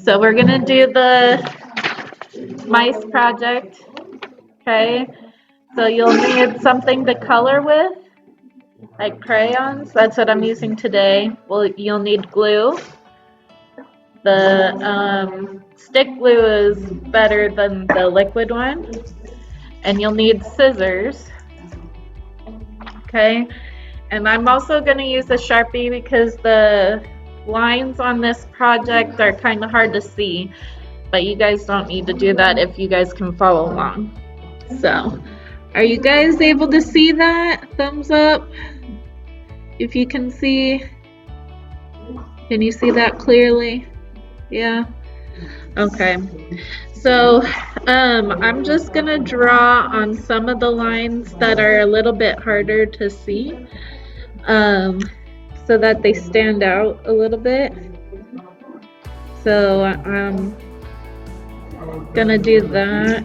So we're gonna do the mice project, okay? So you'll need something to color with, like crayons. That's what I'm using today. Well, you'll need glue. The stick glue is better than the liquid one. And you'll need scissors, okay? And I'm also gonna use a Sharpie because the lines on this project are kind of hard to see, but you guys don't need to do that if you guys can follow along. So, are you guys able to see that? Thumbs up if you can see. Can you see that clearly? Yeah? Okay. So, I'm just gonna draw on some of the lines that are a little bit harder to see, so that they stand out a little bit. So I'm gonna do that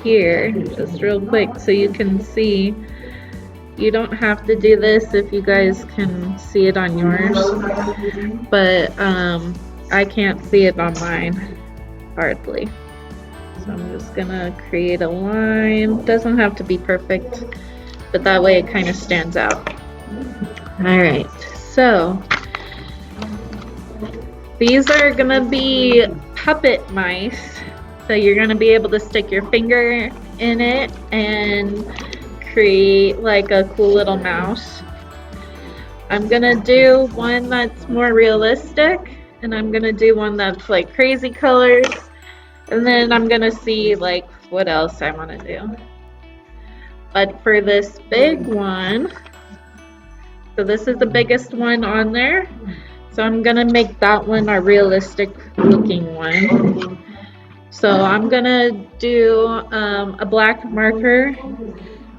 here just real quick so you can see. You don't have to do this if you guys can see it on yours, but I can't see it on mine hardly. So I'm just gonna create a line. Doesn't have to be perfect, but that way it kind of stands out. Alright, so these are gonna be puppet mice. So you're gonna be able to stick your finger in it and create like a cool little mouse. I'm gonna do one that's more realistic, and I'm gonna do one that's like crazy colors, and then I'm gonna see like what else I want to do. But for this big one, so this is the biggest one on there, so I'm gonna make that one a realistic looking one. So I'm gonna do a black marker,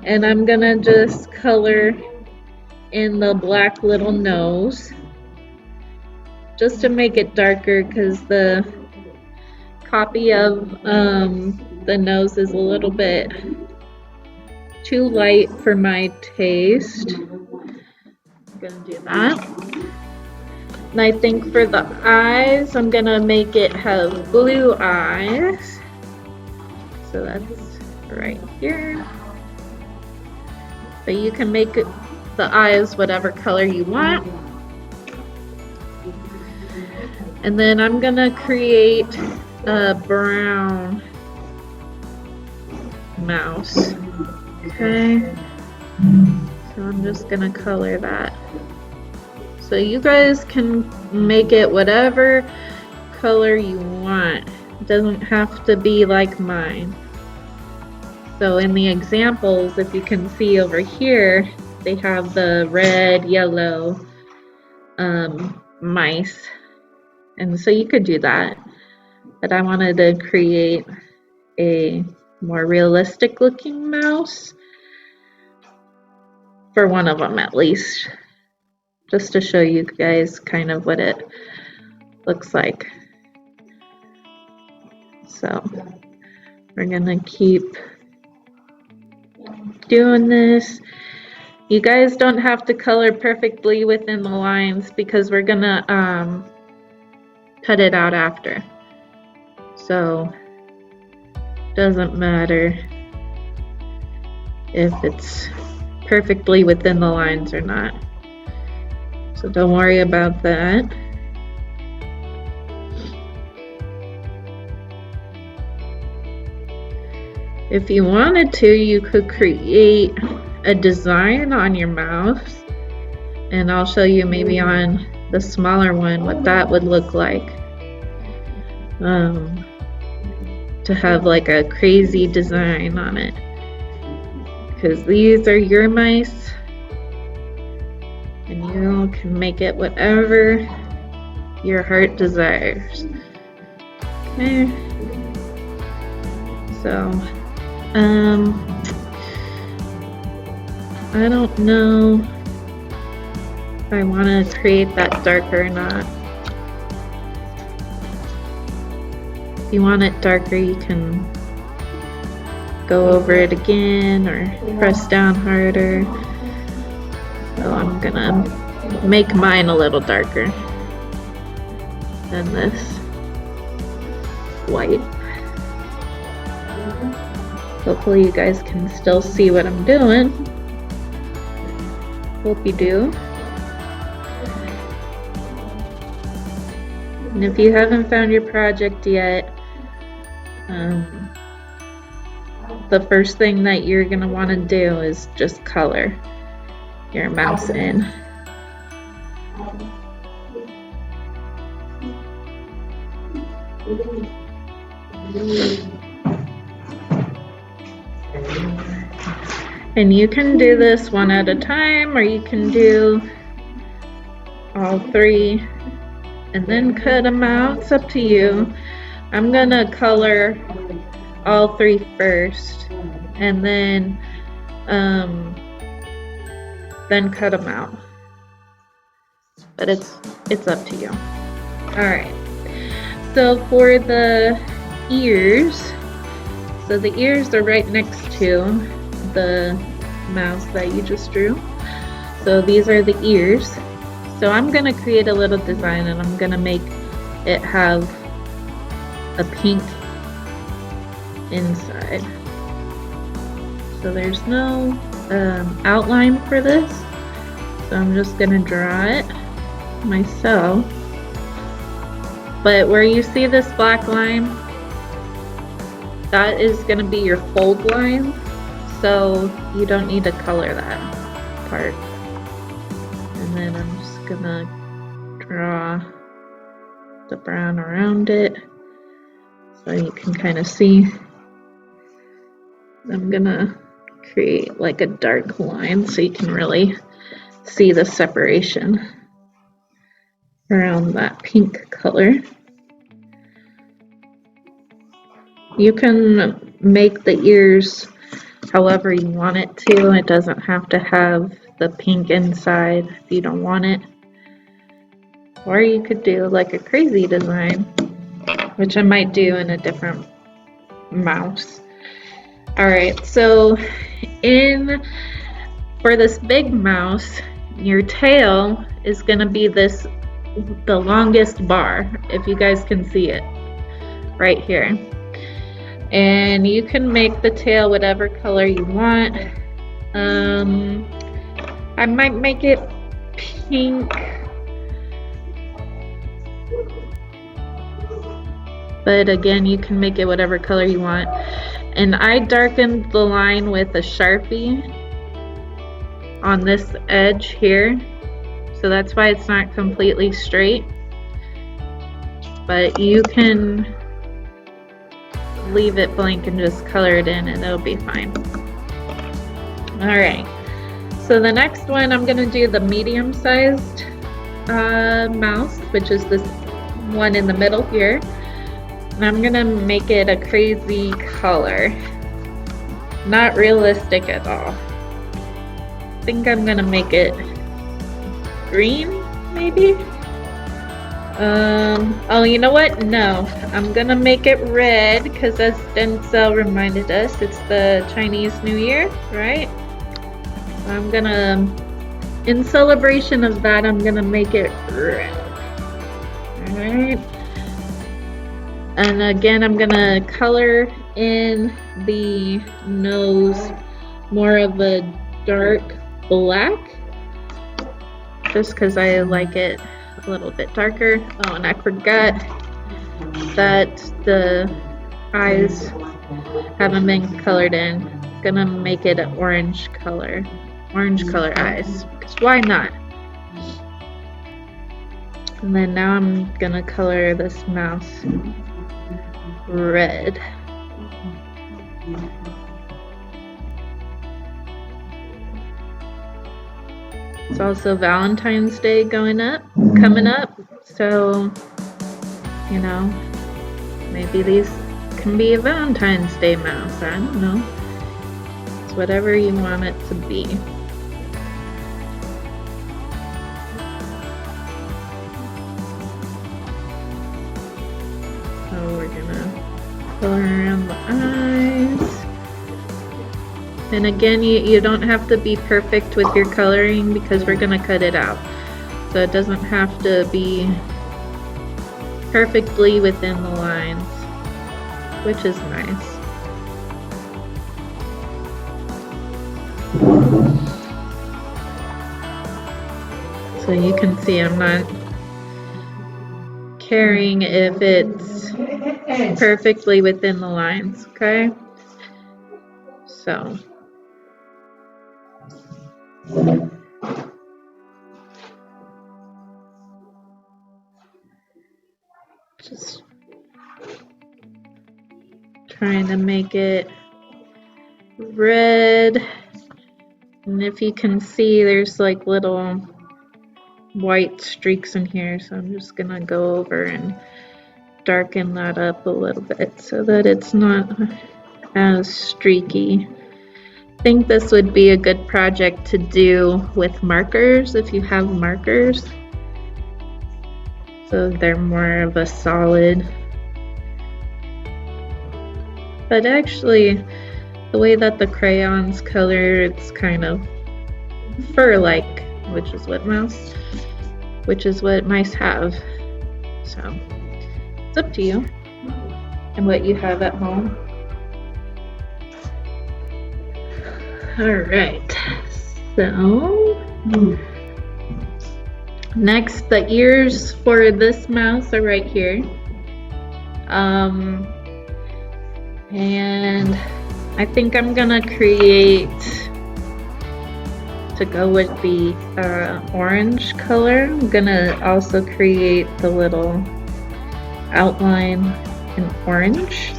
and I'm gonna just color in the black little nose just to make it darker, because the copy of the nose is a little bit too light for my taste. I'm gonna do that. And I think for the eyes, I'm gonna make it have blue eyes. So that's right here. But you can make it, the eyes whatever color you want. And then I'm gonna create a brown mouse. Okay. So I'm just gonna color that. So you guys can make it whatever color you want. It doesn't have to be like mine. So in the examples, if you can see over here, they have the red, yellow mice. And so you could do that. But I wanted to create a more realistic looking mouse. For one of them at least. Just to show you guys kind of what it looks like. So we're gonna keep doing this. You guys don't have to color perfectly within the lines because we're gonna cut it out after. So doesn't matter if it's perfectly within the lines or not. So don't worry about that. If you wanted to, you could create a design on your mouse, and I'll show you maybe on the smaller one what that would look like. To have like a crazy design on it, because these are your mice and you can make it whatever your heart desires. Okay. So I don't know if I want to create that darker or not. If you want it darker, you can go over it again or press down harder. So I'm gonna make mine a little darker than this. white. Hopefully you guys can still see what I'm doing. Hope you do. And if you haven't found your project yet, the first thing that you're going to want to do is just color your mouse in. And you can do this one at a time, or you can do all three and then cut them out. It's up to you. I'm gonna color all three first and then cut them out. But it's up to you. Alright. So for the ears, so the ears are right next to the mouse that you just drew. So these are the ears. So I'm gonna create a little design and I'm gonna make it have a pink inside. So there's no outline for this, so I'm just gonna draw it myself. But where you see this black line, that is gonna be your fold line, so you don't need to color that part. And then I'm just gonna draw the brown around it so you can kind of see. I'm gonna create like a dark line so you can really see the separation around that pink color. You can make the ears however you want it to. It doesn't have to have the pink inside if you don't want it. Or you could do like a crazy design, which I might do in a different mouse. Alright, so for this big mouse, your tail is going to be the longest bar, if you guys can see it, right here. And you can make the tail whatever color you want. I might make it pink, but again, you can make it whatever color you want. And I darkened the line with a Sharpie on this edge here, so that's why it's not completely straight. But you can leave it blank and just color it in and it'll be fine. Alright, so the next one, I'm going to do the medium-sized mouse, which is this one in the middle here. And I'm going to make it a crazy color. Not realistic at all. I think I'm going to make it green, maybe? Oh, you know what? No, I'm gonna make it red because as Denzel reminded us, it's the Chinese New Year, right? So I'm gonna, in celebration of that, I'm gonna make it red. Alright. And again, I'm gonna color in the nose more of a dark black, just because I like it a little bit darker. Oh, and I forgot that the eyes haven't been colored in. I'm gonna make it an orange color eyes, because why not? And then now I'm gonna color this mouse red. It's also Valentine's Day coming up, so, you know, maybe these can be a Valentine's Day mouse, I don't know. It's whatever you want it to be. So we're gonna color around the eyes. And again, you don't have to be perfect with your coloring because we're gonna cut it out. So it doesn't have to be perfectly within the lines. which is nice. So you can see I'm not caring if it's perfectly within the lines, okay? So just trying to make it red. And if you can see, there's like little white streaks in here, so I'm just gonna go over and darken that up a little bit so that it's not as streaky. I think this would be a good project to do with markers if you have markers, so they're more of a solid. But actually, the way that the crayons color, it's kind of fur-like, which is what mice have. So it's up to you and what you have at home. All right, so next, the ears for this mouse are right here. And I think I'm gonna create, to go with the orange color, I'm gonna also create the little outline in orange.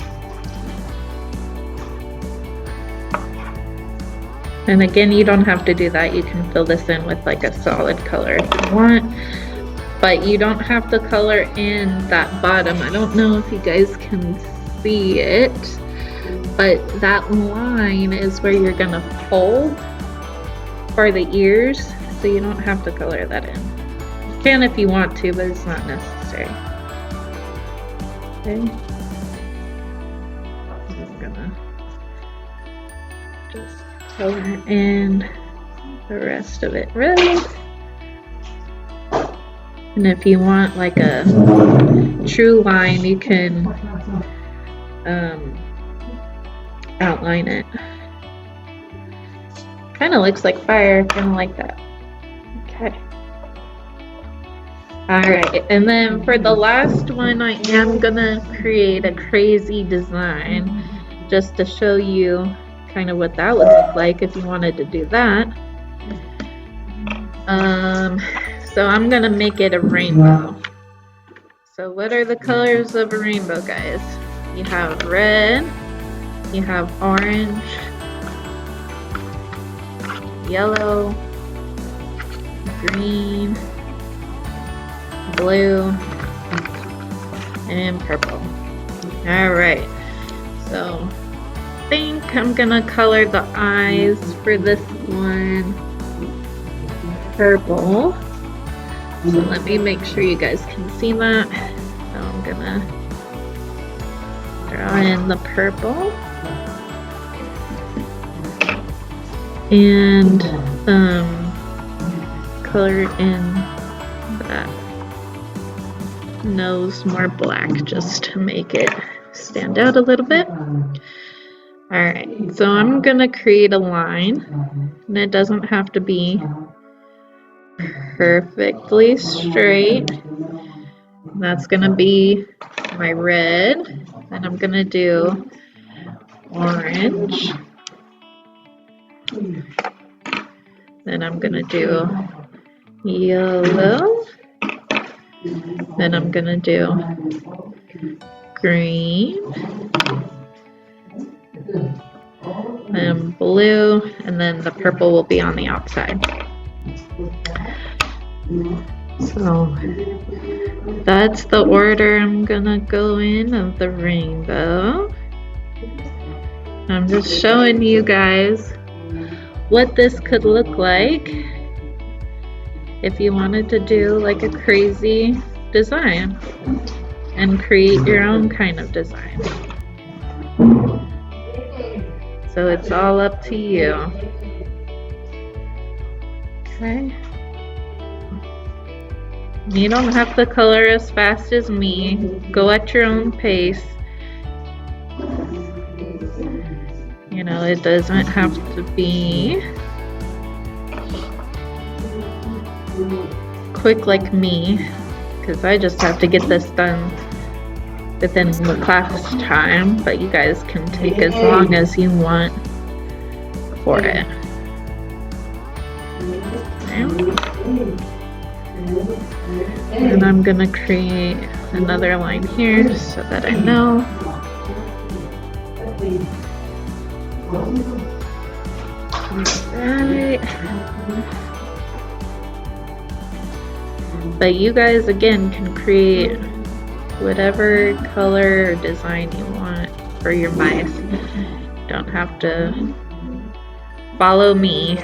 And again, you don't have to do that. You can fill this in with like a solid color if you want, but you don't have to color in that bottom. I don't know if you guys can see it, but that line is where you're gonna fold for the ears, so you don't have to color that in. You can if you want to, but it's not necessary. Okay. I'm gonna just color in the rest of it red. And if you want like a true line, you can outline it. Kind of looks like fire, kind of like that. Okay. Alright, and then for the last one, I am gonna create a crazy design just to show you kind of what that would look like if you wanted to do that. So I'm gonna make it a rainbow. So what are the colors of a rainbow, guys? You have red, you have orange, yellow, green, blue, and purple. Alright, so I think I'm gonna color the eyes for this one purple. So let me make sure you guys can see that. So I'm gonna draw in the purple and color in that nose more black just to make it stand out a little bit. Alright, so I'm gonna create a line, and it doesn't have to be perfectly straight. That's gonna be my red, and I'm gonna do orange, then I'm gonna do yellow, then I'm gonna do green, and blue, and then the purple will be on the outside. So that's the order I'm gonna go in of the rainbow. I'm just showing you guys what this could look like if you wanted to do like a crazy design and create your own kind of design. So it's all up to you. Okay. You don't have to color as fast as me. Go at your own pace. know, it doesn't have to be quick like me, because I just have to get this done within the class time, but you guys can take as long as you want for it. And I'm gonna create another line here so that I know. Alright. But you guys again can create whatever color or design you want for your mice. You don't have to follow me.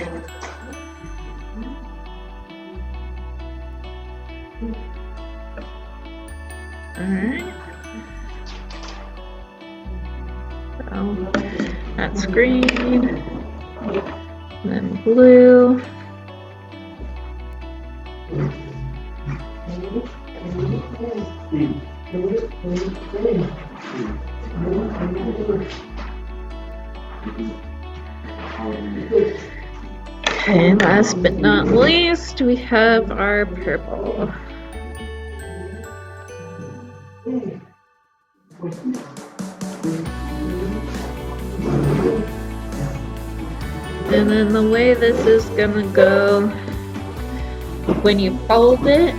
Alright. So that's green, then blue. Okay, last but not least, we have our purple. And then the way this is gonna go, when you fold it,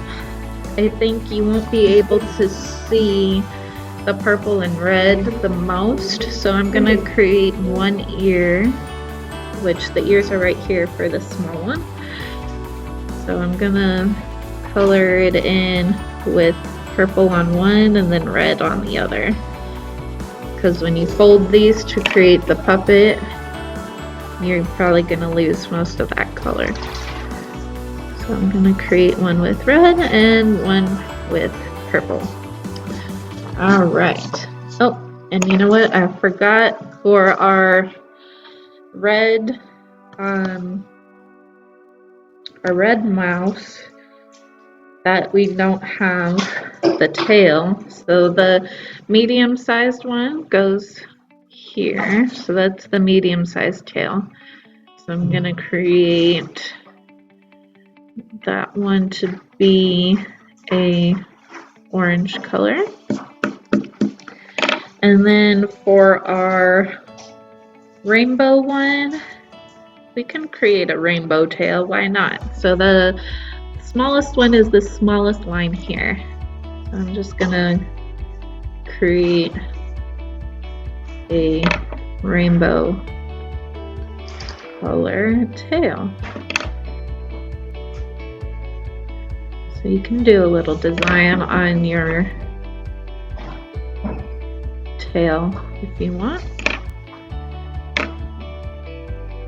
I think you won't be able to see the purple and red the most. So I'm gonna create one ear, which the ears are right here for the small one. So I'm gonna color it in with purple on one and then red on the other. Because when you fold these to create the puppet, you're probably gonna lose most of that color. So I'm gonna create one with red and one with purple. All right. Oh, and you know what? I forgot for our red mouse that we don't have the tail. So the medium-sized one goes here. So that's the medium-sized tail. So I'm gonna create that one to be a orange color. And then for our rainbow one, we can create a rainbow tail, why not? So the smallest one is the smallest line here. So I'm just gonna create a rainbow color tail. So you can do a little design on your tail if you want.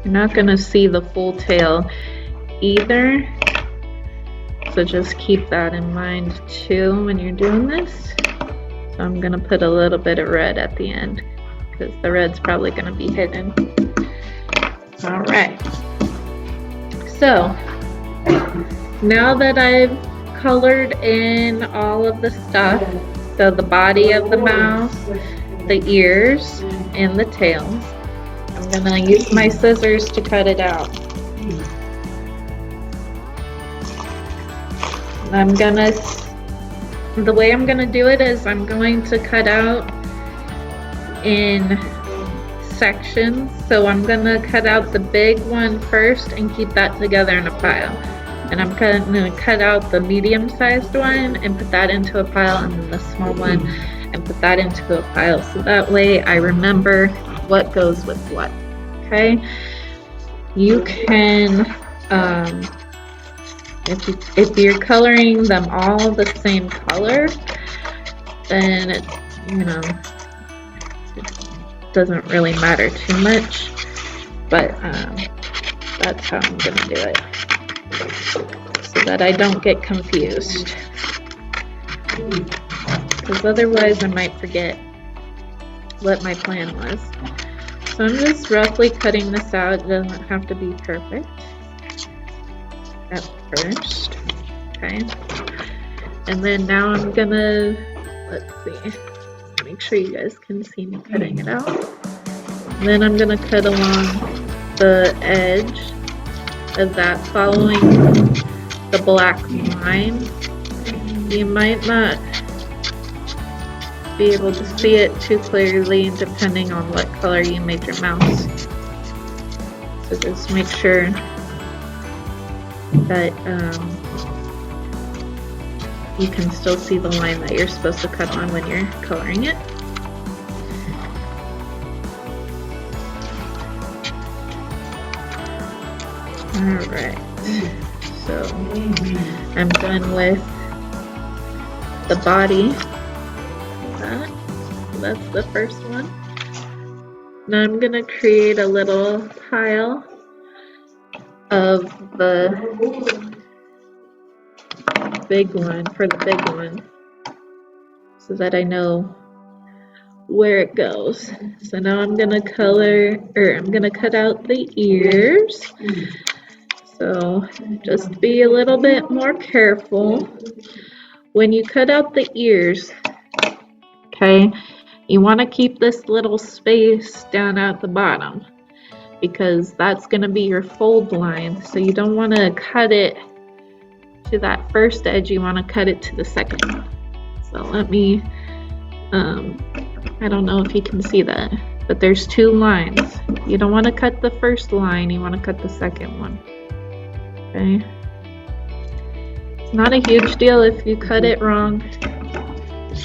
You're not going to see the full tail either, so just keep that in mind too when you're doing this. So I'm going to put a little bit of red at the end because the red's probably going to be hidden. Alright, so now that I've colored in all of the stuff, so the body of the mouse, the ears, and the tails, I'm gonna use my scissors to cut it out. The way I'm gonna do it is I'm going to cut out in sections. So I'm gonna cut out the big one first and keep that together in a pile. And I'm gonna cut out the medium-sized one and put that into a pile, and then the small one and put that into a pile. So that way I remember what goes with what. Okay? You can, if you're coloring them all the same color, then it, it doesn't really matter too much. But that's how I'm gonna do it, so that I don't get confused, because otherwise I might forget what my plan was. So I'm just roughly cutting this out. It doesn't have to be perfect at first. Okay, and then now I'm gonna, let's see, make sure you guys can see me cutting it out. Then I'm going to cut along the edge of that following the black line. You might not be able to see it too clearly depending on what color you made your mouse. So just make sure that you can still see the line that you're supposed to cut on when you're coloring it. Alright, so I'm done with the body. That's the first one. Now I'm going to create a little pile of the big one, for the big one, so that I know where it goes. So now I'm going to cut out the ears. So just be a little bit more careful when you cut out the ears. Okay, you want to keep this little space down at the bottom because that's going to be your fold line. So you don't want to cut it to that first edge, you want to cut it to the second. So let me, I don't know if you can see that, but there's two lines. You don't want to cut the first line, you want to cut the second one. Okay. It's not a huge deal if you cut it wrong.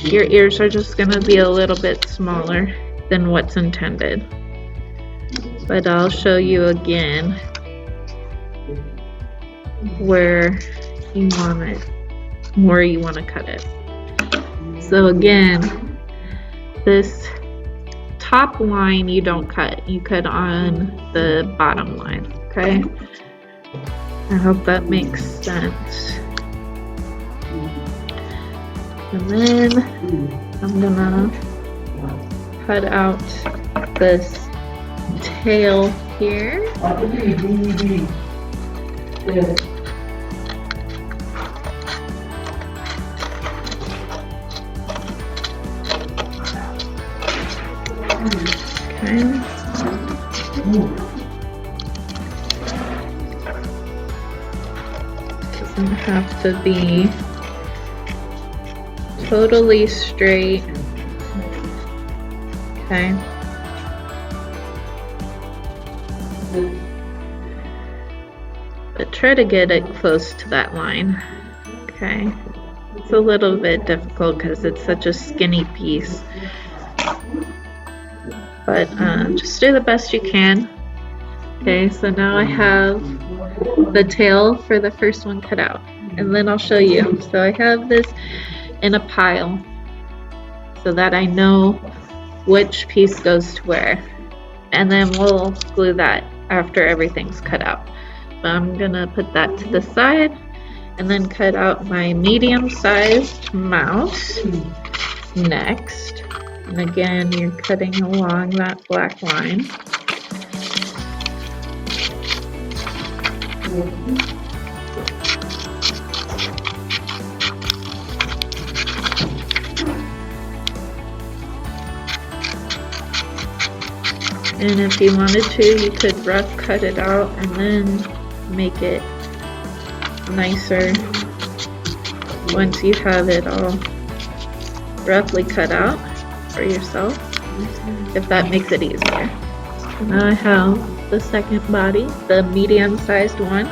Your ears are just going to be a little bit smaller than what's intended. But I'll show you again where you want it, where you want to cut it. So again, this top line you don't cut, you cut on the bottom line, okay? I hope that makes sense. And then I'm gonna cut out this tail here. Okay. Doesn't have to be totally straight. Okay. But try to get it close to that line. Okay. It's a little bit difficult because it's such a skinny piece. But just do the best you can. Okay, so now I have the tail for the first one cut out. And then I'll show you. So I have this in a pile so that I know which piece goes to where. And then we'll glue that after everything's cut out. So I'm gonna put that to the side and then cut out my medium-sized mouse next. And again, you're cutting along that black line. And if you wanted to, you could rough cut it out and then make it nicer once you have it all roughly cut out for yourself, if that makes it easier. Now I have the second body, the medium-sized one.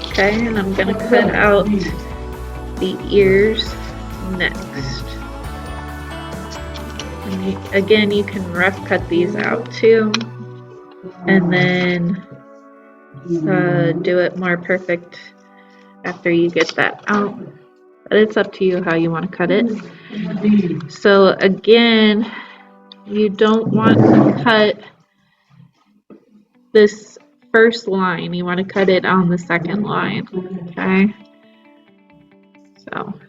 Okay, and I'm gonna cut out the ears next. And again, you can rough cut these out too, and then do it more perfect after you get that out. But it's up to you how you want to cut it. So again, you don't want to cut this first line. You want to cut it on the second line. Okay. So.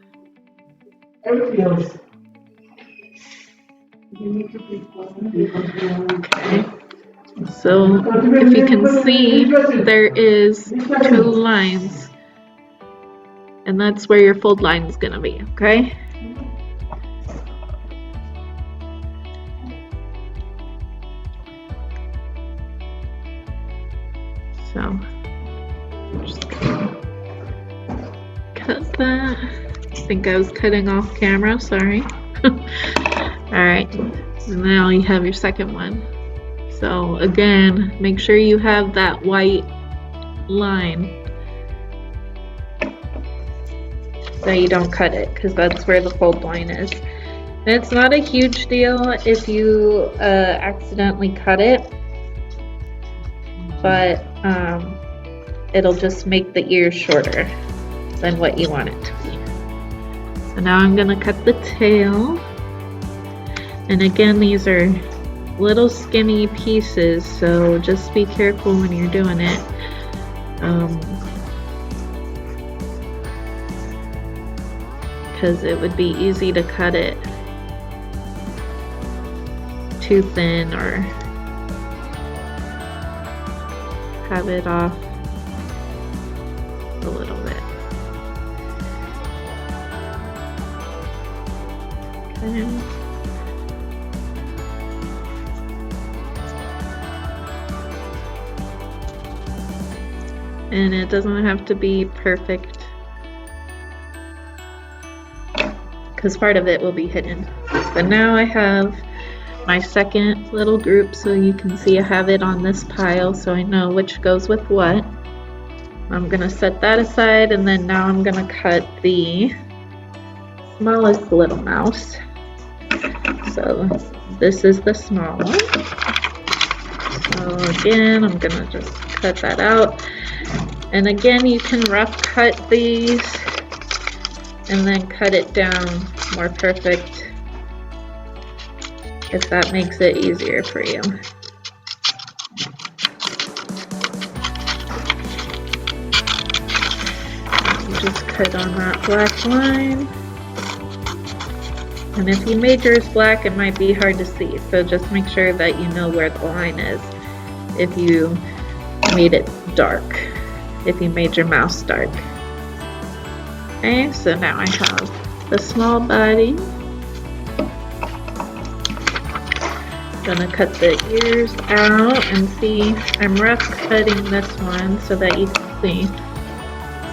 Okay. So if you can see, there is two lines. And that's where your fold line is going to be, okay? So I'm just gonna cut that. I think I was cutting off camera, sorry. Alright, and now you have your second one. So again, make sure you have that white line so you don't cut it, because that's where the fold line is. And it's not a huge deal if you accidentally cut it, but it'll just make the ears shorter than what you want it to be. So now I'm gonna cut the tail. And again, these are little skinny pieces, so just be careful when you're doing it. Because it would be easy to cut it too thin or have it off a little bit. Okay. And it doesn't have to be perfect, because part of it will be hidden. But now I have my second little group, so you can see I have it on this pile, so I know which goes with what. I'm gonna set that aside, and then now I'm gonna cut the smallest little mouse. So this is the small one. So again, I'm gonna just cut that out. And again, you can rough cut these and then cut it down more perfect if that makes it easier for you. You just cut on that black line. And if you made yours black, it might be hard to see, so just make sure that you know where the line is if you made it dark, if you made your mouse dark. Okay, so now I have the small body. Gonna cut the ears out and see, I'm rough cutting this one so that you can see.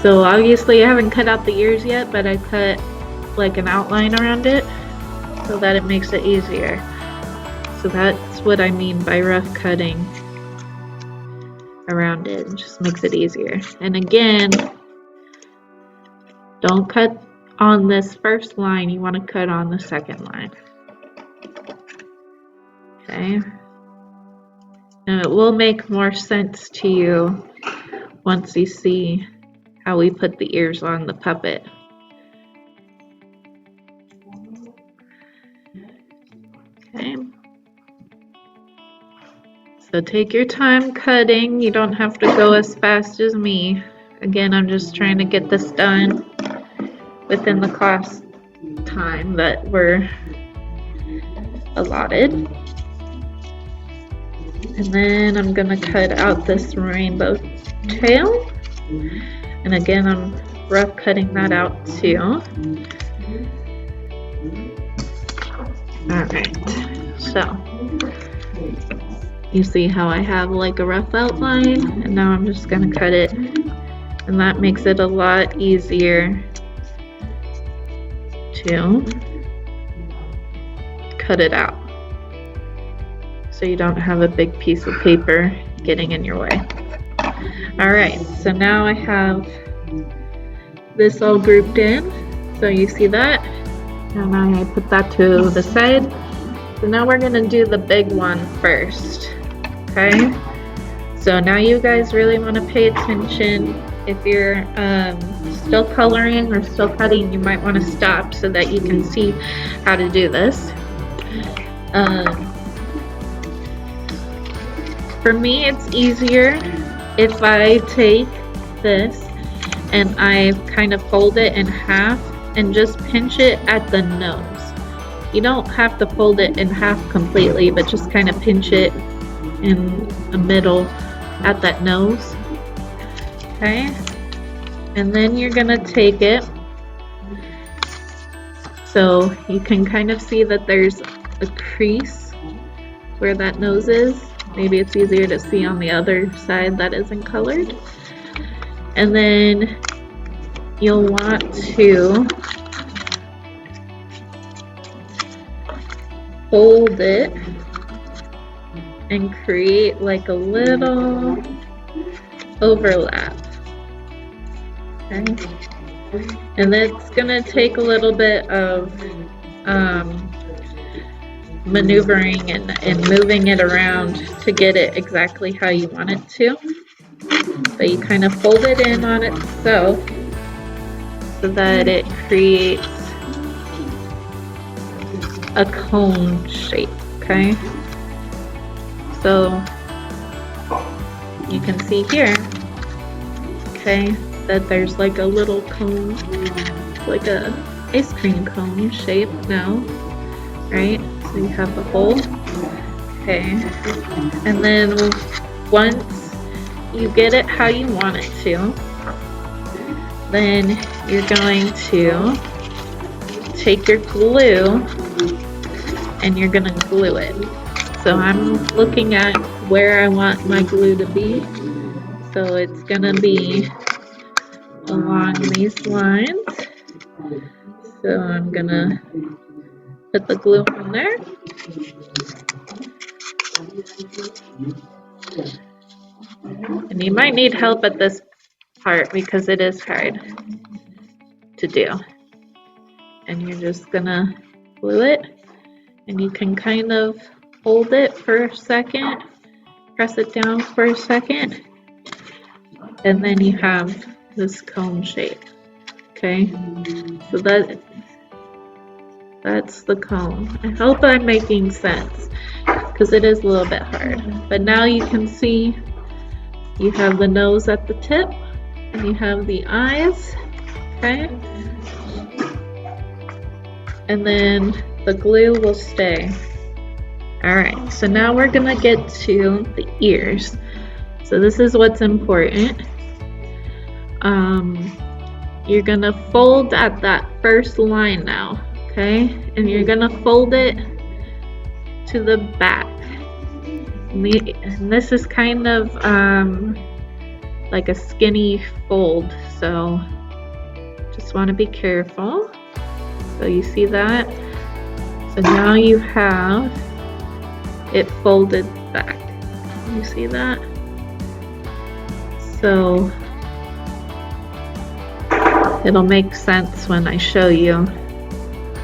So obviously I haven't cut out the ears yet, but I cut like an outline around it so that it makes it easier. So that's what I mean by rough cutting around it. It just makes it easier. And again, don't cut on this first line, you want to cut on the second line. Okay, and it will make more sense to you once you see how we put the ears on the puppet. Okay, so take your time cutting. You don't have to go as fast as me. Again, I'm just trying to get this done within the class time that we're allotted. And then I'm gonna cut out this rainbow tail. And again, I'm rough cutting that out too. Alright, so you see how I have like a rough outline, and now I'm just gonna cut it, and that makes it a lot easier to cut it out, so you don't have a big piece of paper getting in your way. Alright, so now I have this all grouped in, so you see that, and I put that to the side. So now we're gonna do the big one first. Okay, so now you guys really want to pay attention. If you're still coloring or still cutting, you might want to stop so that you can see how to do this. For me, it's easier if I take this and I kind of fold it in half and just pinch it at the nose. You don't have to fold it in half completely, but just kind of pinch it in the middle at that nose. Okay, and then you're gonna take it, so you can kind of see that there's a crease where that nose is. maybe it's easier to see on the other side that isn't colored. And then you'll want to fold it and create like a little overlap. Okay. And it's gonna take a little bit of maneuvering and moving it around to get it exactly how you want it to. But you kind of fold it in on itself so that it creates a cone shape, okay? So you can see here, okay, that there's like a little cone, like a ice cream cone shape now, right? So you have the hole, okay, and then once you get it how you want it to, then you're going to take your glue and you're gonna glue it. So I'm looking at where I want my glue to be. So it's gonna be along these lines. So I'm gonna put the glue on there. And you might need help at this part because it is hard to do. And you're just gonna glue it, and you can kind of hold it for a second, press it down for a second, and then you have this cone shape. Okay, so that's the cone. I hope I'm making sense because it is a little bit hard. But now you can see you have the nose at the tip and you have the eyes, okay? And then the glue will stay. Alright, so now we're gonna get to the ears. So this is what's important. You're gonna fold at that first line now, okay? And you're gonna fold it to the back. And this is kind of like a skinny fold, so just want to be careful. So you see that? So now you have it folded back. You see that? So it'll make sense when I show you.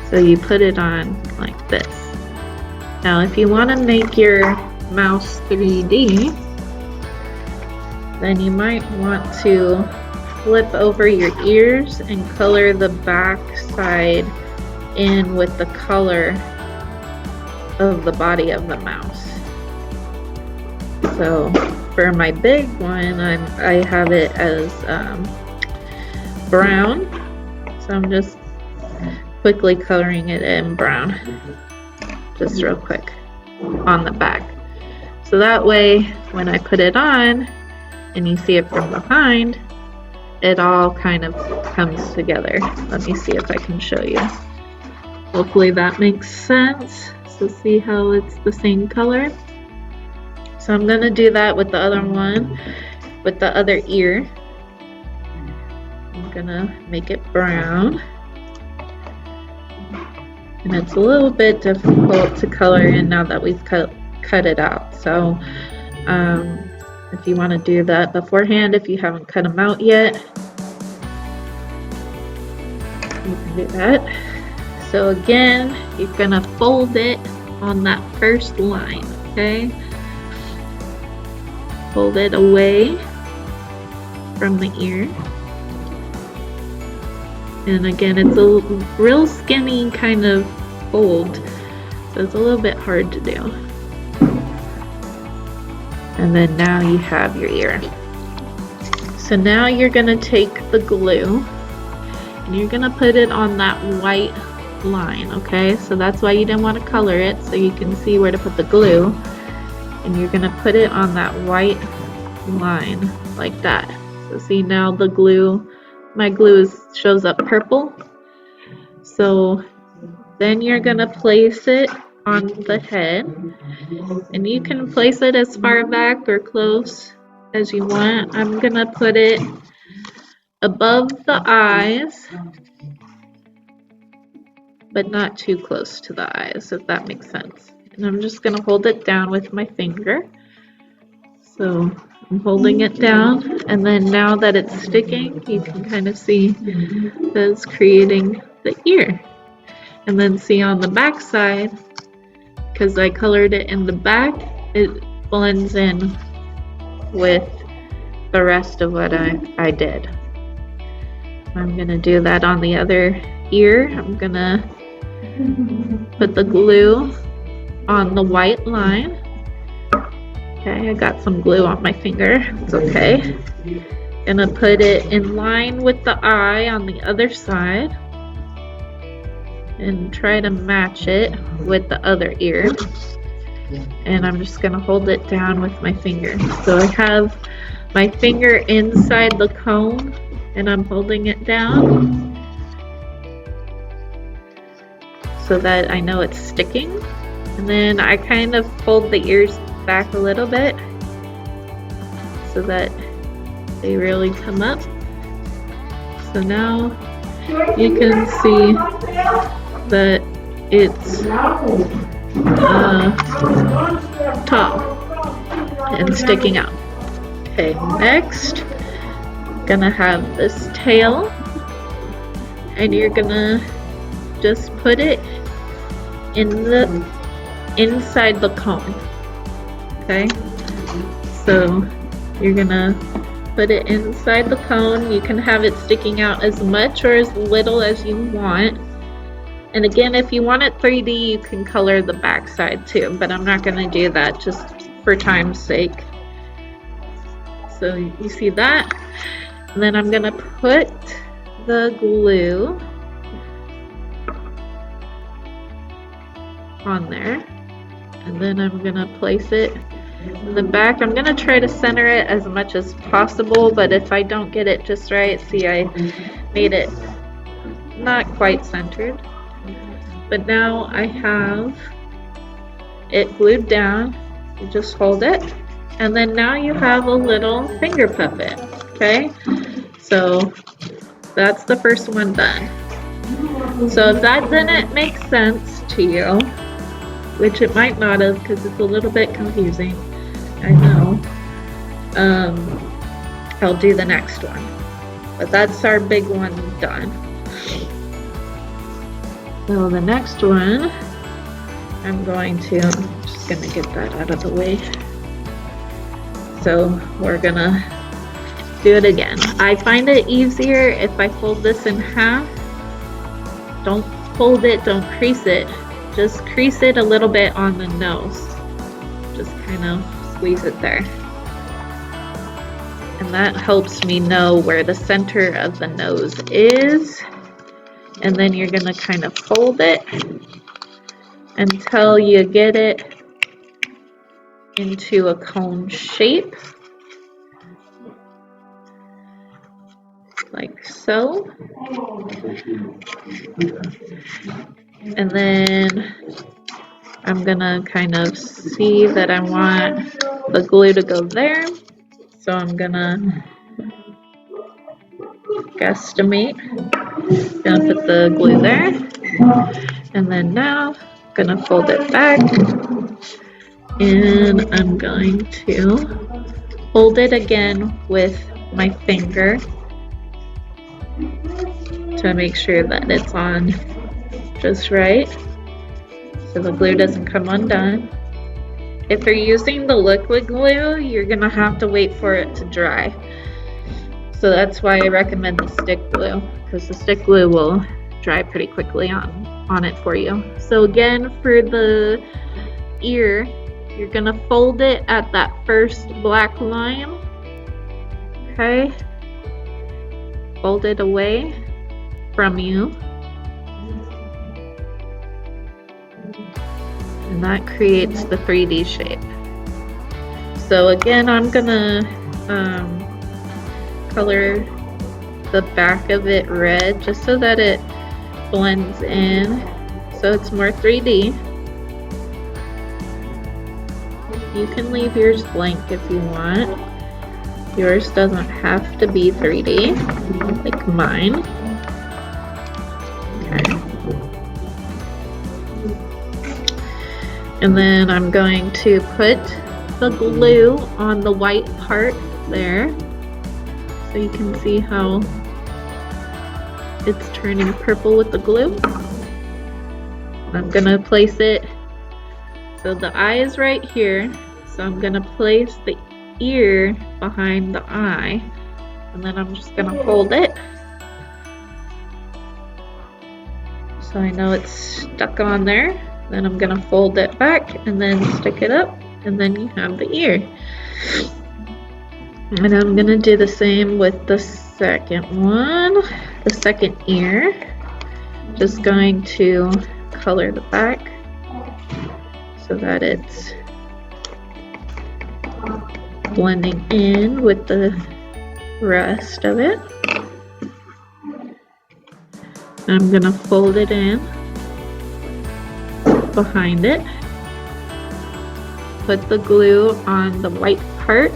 So you put it on like this. Now if you want to make your mouse 3D, then you might want to flip over your ears and color the back side in with the color of the body of the mouse. So for my big one, I have it as brown, so I'm just quickly coloring it in brown, just real quick on the back. So that way, when I put it on and you see it from behind, it all kind of comes together. Let me see if I can show you. Hopefully that makes sense. So see how it's the same color? So I'm gonna do that with the other one, with the other ear. I'm gonna make it brown. And it's a little bit difficult to color in now that we've cut it out. So if you want to do that beforehand, if you haven't cut them out yet, you can do that. So again, you're gonna fold it on that first line, okay? Fold it away from the ear. And again, it's a real skinny kind of fold, so it's a little bit hard to do. And then now you have your ear. So now you're gonna take the glue and you're gonna put it on that white line, okay? So that's why you didn't want to color it, so you can see where to put the glue. And you're gonna put it on that white line like that. So see now the glue, my glue shows up purple. So then you're gonna place it on the head, and you can place it as far back or close as you want. I'm gonna put it above the eyes, but not too close to the eyes, if that makes sense. And I'm just gonna hold it down with my finger. So I'm holding it down, and then now that it's sticking, you can kind of see that it's creating the ear. And then see on the back side, because I colored it in the back, it blends in with the rest of what I did. I'm gonna do that on the other ear. I'm gonna put the glue on the white line. Okay, I got some glue on my finger. It's okay. Gonna put it in line with the eye on the other side and try to match it with the other ear. And I'm just gonna hold it down with my finger. So I have my finger inside the cone and I'm holding it down so that I know it's sticking. And then I kind of fold the ears back a little bit so that they really come up. So now you can see that it's tall and sticking out. Okay, next, gonna have this tail, and you're gonna just put it in the inside the cone. Okay, so you're gonna put it inside the cone. You can have it sticking out as much or as little as you want. And again, if you want it 3D, you can color the back side too, but I'm not gonna do that just for time's sake. So you see that? And then I'm gonna put the glue on there. And then I'm gonna place it in the back. I'm gonna try to center it as much as possible, but if I don't get it just right, see, I made it not quite centered. But now I have it glued down. You just hold it, and then now you have a little finger puppet. Okay, so that's the first one done. So if that didn't make sense to you, which it might not have because it's a little bit confusing, I know, I'll do the next one. But that's our big one done. So the next one, I'm just gonna get that out of the way. So we're gonna do it again. I find it easier if I fold this in half. Don't fold it, don't crease it. Just crease it a little bit on the nose. Just kind of squeeze it there. And that helps me know where the center of the nose is. And then you're gonna kind of fold it until you get it into a cone shape, like so. And then I'm gonna kind of see that I want the glue to go there. So I'm gonna guesstimate. Gonna put the glue there. And then now I'm gonna fold it back. And I'm going to hold it again with my finger to make sure that it's on just right, so the glue doesn't come undone. If you're using the liquid glue, you're gonna have to wait for it to dry. So that's why I recommend the stick glue, because the stick glue will dry pretty quickly on it for you. So again, for the ear, you're gonna fold it at that first black line. Okay, fold it away from you. And that creates the 3D shape. So again, I'm gonna color the back of it red just so that it blends in, so it's more 3D. You can leave yours blank if you want. Yours doesn't have to be 3D like mine. Okay. And then I'm going to put the glue on the white part there, so you can see how it's turning purple with the glue. I'm gonna place it, so the eye is right here, so I'm gonna place the ear behind the eye, and then I'm just gonna hold it so I know it's stuck on there. Then I'm gonna fold it back and then stick it up, and then you have the ear. And I'm gonna do the same with the second one, the second ear. Just going to color the back so that it's blending in with the rest of it. I'm gonna fold it in behind it, put the glue on the white part,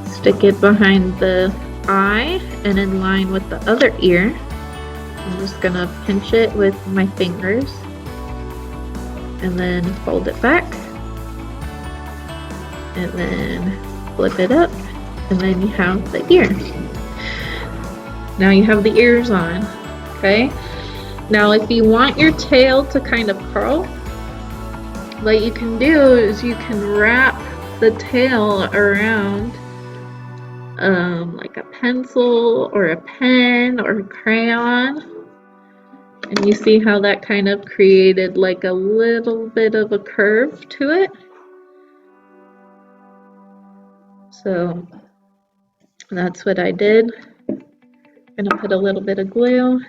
stick it behind the eye and in line with the other ear. I'm just gonna pinch it with my fingers and then fold it back and then flip it up, and then you have the ear. Now you have the ears on, okay? Now if you want your tail to kind of curl, what you can do is you can wrap the tail around like a pencil or a pen or a crayon, and you see how that kind of created like a little bit of a curve to it. So that's what I did. I'm gonna put a little bit of glue,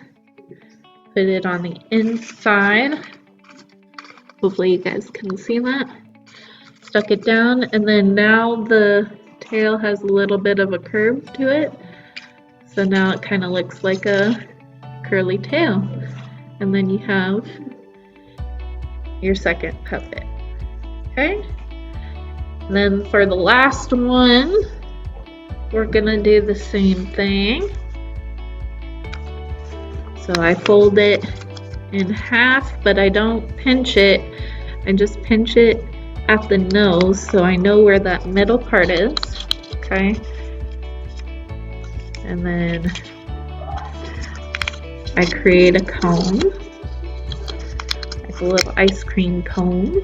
put it on the inside. Hopefully you guys can see that. Stuck it down, and then now the tail has a little bit of a curve to it. So now it kind of looks like a curly tail. And then you have your second puppet, okay? And then for the last one, we're gonna do the same thing. So I fold it in half, but I don't pinch it. I just pinch it at the nose so I know where that middle part is, okay? And then I create a cone, like a little ice cream cone,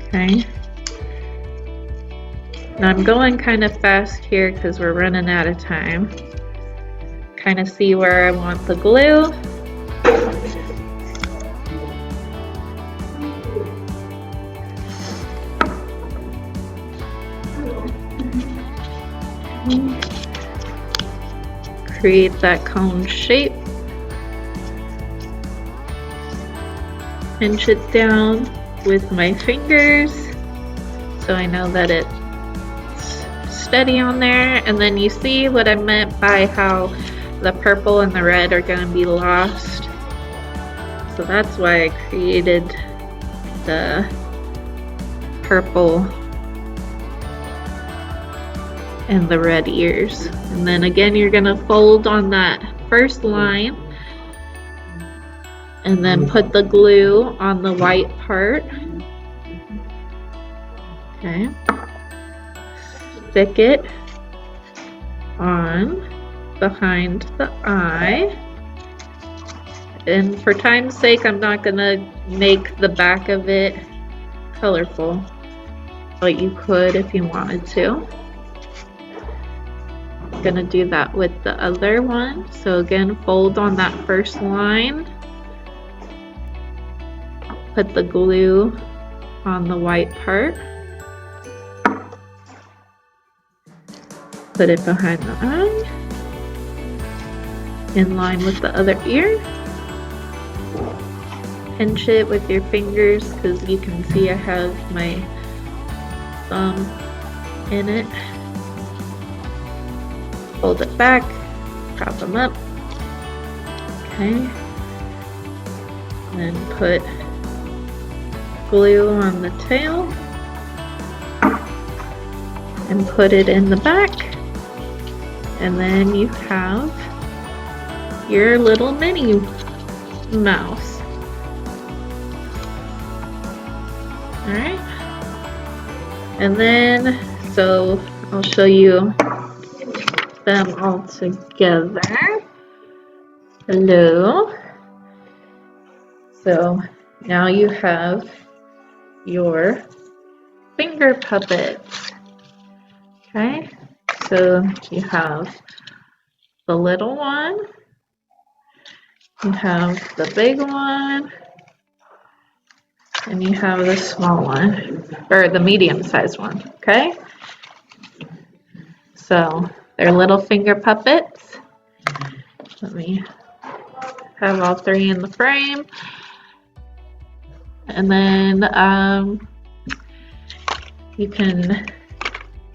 okay? Now I'm going kind of fast here because we're running out of time. Kind of see where I want the glue. Create that cone shape. Pinch it down with my fingers so I know that it's steady on there. And then you see what I meant by how the purple and the red are going to be lost. So that's why I created the purple and the red ears. And then again, you're going to fold on that first line and then put the glue on the white part. Okay. Stick it on behind the eye. And for time's sake, I'm not gonna make the back of it colorful, but you could if you wanted to. I'm gonna do that with the other one. So again, fold on that first line, put the glue on the white part, put it behind the eye, in line with the other ear. Pinch it with your fingers because you can see I have my thumb in it. Fold it back, prop them up. Okay. Then put glue on the tail and put it in the back, and then you have your little Minnie Mouse. Alright, and then so I'll show you them all together. Hello. So now you have your finger puppets. Okay, so you have the little one, you have the big one, and you have the small one, or the medium-sized one, okay? So they're little finger puppets. Let me have all three in the frame. And then you can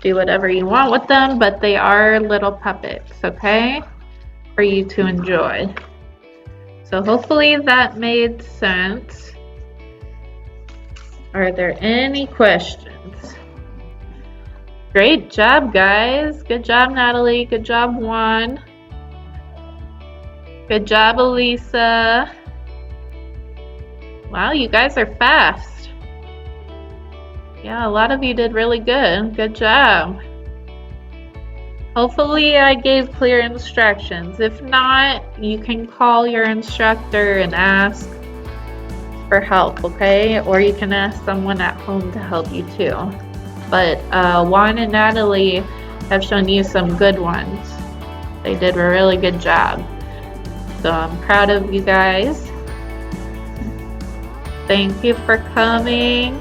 do whatever you want with them, but they are little puppets, okay, for you to enjoy. So hopefully that made sense. Are there any questions? Great job, guys. Good job, Natalie. Good job, Juan. Good job, Elisa. Wow, you guys are fast. Yeah, a lot of you did really good. Good job. Hopefully I gave clear instructions. If not, you can call your instructor and ask for help, okay? Or you can ask someone at home to help you too. But Juan and Natalie have shown you some good ones. They did a really good job. So I'm proud of you guys. Thank you for coming.